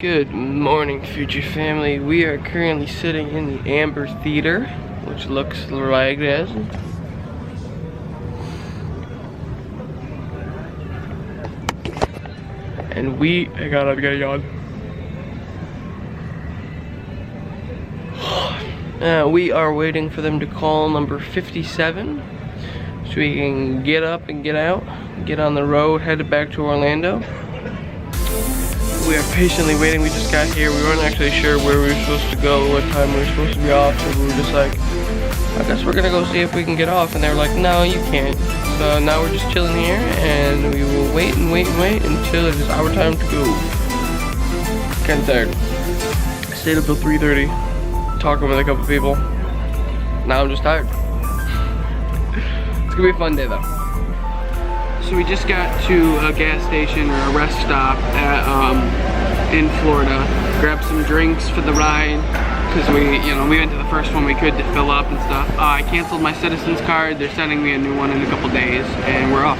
Good morning, future family. We are currently sitting in the Amber Theater, which looks like this. And I gotta yawn. We are waiting for them to call number 57, so we can get up and get out, get on the road, headed back to Orlando. We are patiently waiting. We just got here. We weren't actually sure where we were supposed to go, what time we were supposed to be off, so we were just like, I guess we're gonna go see if we can get off. And they were like, no, you can't. So now we're just chilling here, and we will wait and wait and wait until it is our time to go. Kinda tired. I stayed up till 3:30, talking with a couple people. Now I'm just tired. It's gonna be a fun day though. So we just got to a gas station or a rest stop at, in Florida. Grabbed some drinks for the ride because we went to the first one we could to fill up and stuff. I canceled my Citizens card. They're sending me a new one in a couple days, and we're off.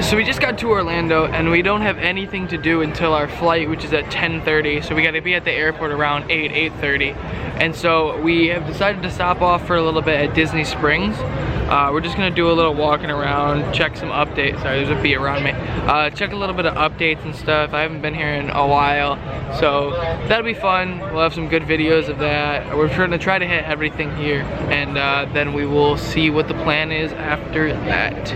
So we just got to Orlando, and we don't have anything to do until our flight, which is at 10:30. So we got to be at the airport around 8:30. And so we have decided to stop off for a little bit at Disney Springs. We're just gonna do a little walking around, check some updates. Sorry, there's a bee around me. Check a little bit of updates and stuff. I haven't been here in a while, so that'll be fun. We'll have some good videos of that. We're trying to hit everything here, and then we will see what the plan is after that.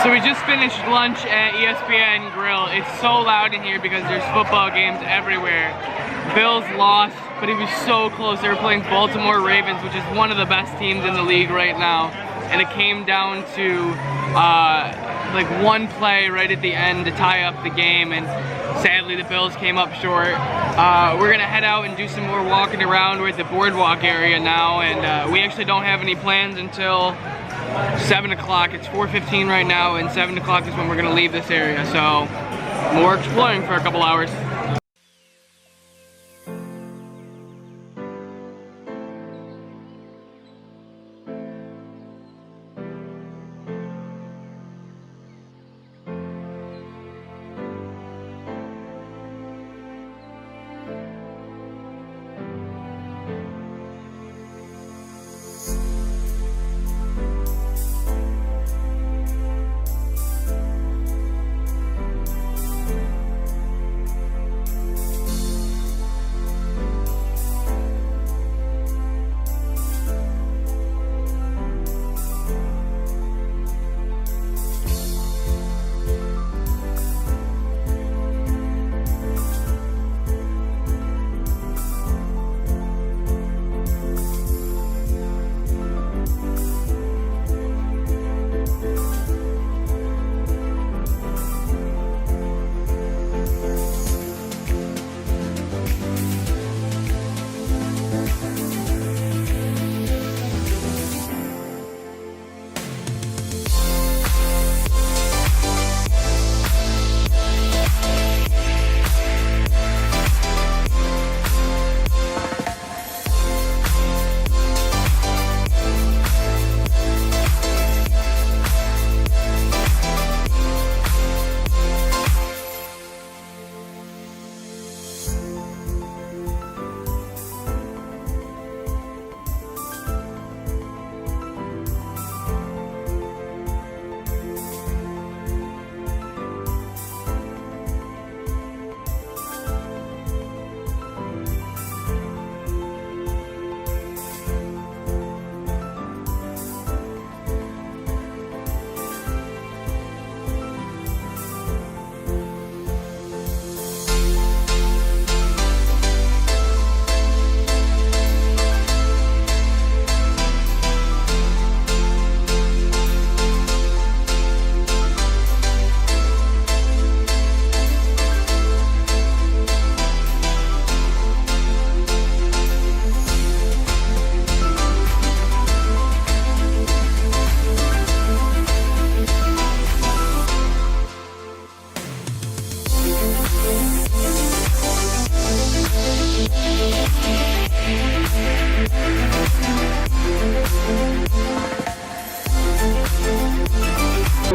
So we just finished lunch at ESPN Grill. It's so loud in here because there's football games everywhere. Bills lost, but it was so close. They were playing Baltimore Ravens, which is one of the best teams in the league right now. And it came down to like one play right at the end to tie up the game, and sadly the Bills came up short. We're gonna head out and do some more walking around. We're at the boardwalk area now, and we actually don't have any plans until 7 o'clock. It's 4:15 right now, and 7 o'clock is when we're gonna leave this area. So more exploring for a couple hours.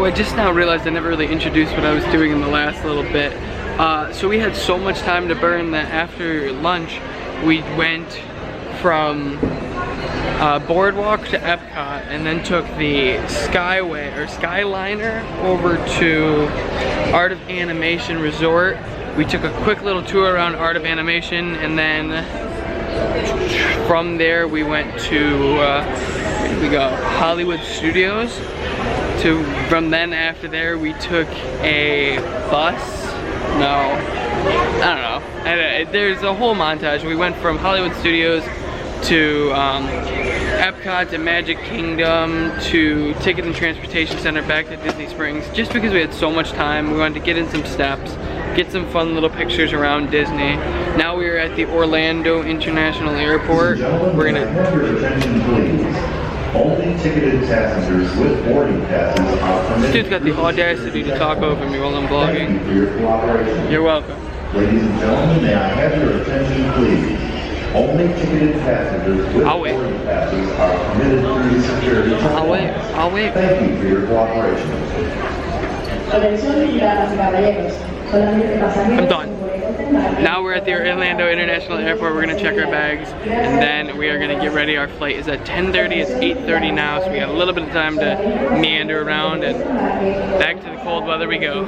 So I just now realized I never really introduced what I was doing in the last little bit. So we had so much time to burn that after lunch, we went from Boardwalk to EPCOT and then took the Skyway or Skyliner over to Art of Animation Resort. We took a quick little tour around Art of Animation, and then from there we went to where did we go? Hollywood Studios. From then after there we took a bus. No, I don't know. There's a whole montage. We went from Hollywood Studios to EPCOT to Magic Kingdom to Ticket and Transportation Center back to Disney Springs. Just because we had so much time, we wanted to get in some steps, get some fun little pictures around Disney. Now we are at the Orlando International Airport. We're gonna have your attention, please. Only ticketed passengers with boarding passes are permitted. This dude's got the audacity to talk over me while I'm vlogging. Thank you for your cooperation. You're welcome. Ladies and gentlemen, may I have your attention, please? Only ticketed passengers with boarding passes are permitted through the security checkpoints. I'll wait. Thank you for your cooperation. I'm done. Now we're at the Orlando International Airport. We're gonna check our bags, and then we are gonna get ready. Our flight is at 10:30. It's 8:30 now, so we got a little bit of time to meander around, and back to the cold weather we go.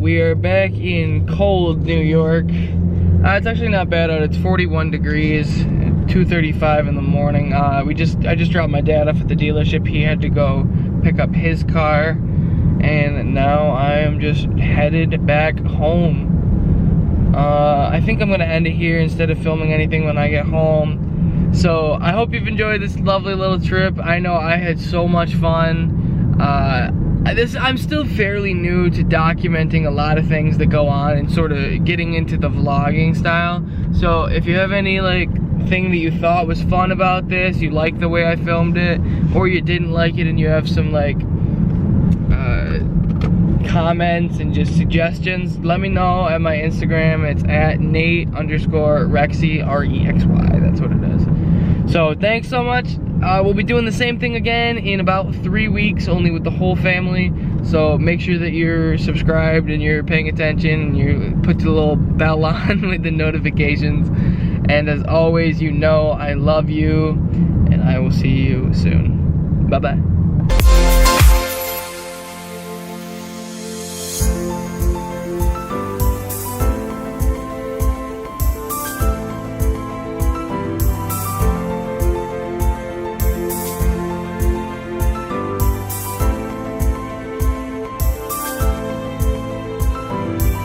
We are back in cold New York. It's actually not bad out. It's 41 degrees, 2:35 in the morning. I just dropped my dad off at the dealership. He had to go pick up his car, and now I am just headed back home. I think I'm gonna end it here instead of filming anything when I get home. So I hope you've enjoyed this lovely little trip. I know I had so much fun. I'm still fairly new to documenting a lot of things that go on and sort of getting into the vlogging style. So if you have any like thing that you thought was fun about this, you like the way I filmed it, or you didn't like it and you have some like comments and just suggestions, let me know at my Instagram. It's at Nate_Rexy, R-E-X-Y. That's what it is. So thanks so much. We'll be doing the same thing again in about 3 weeks, only with the whole family. So make sure that you're subscribed and you're paying attention and you put the little bell on with the notifications. And as always, you know I love you, and I will see you soon. Bye-bye.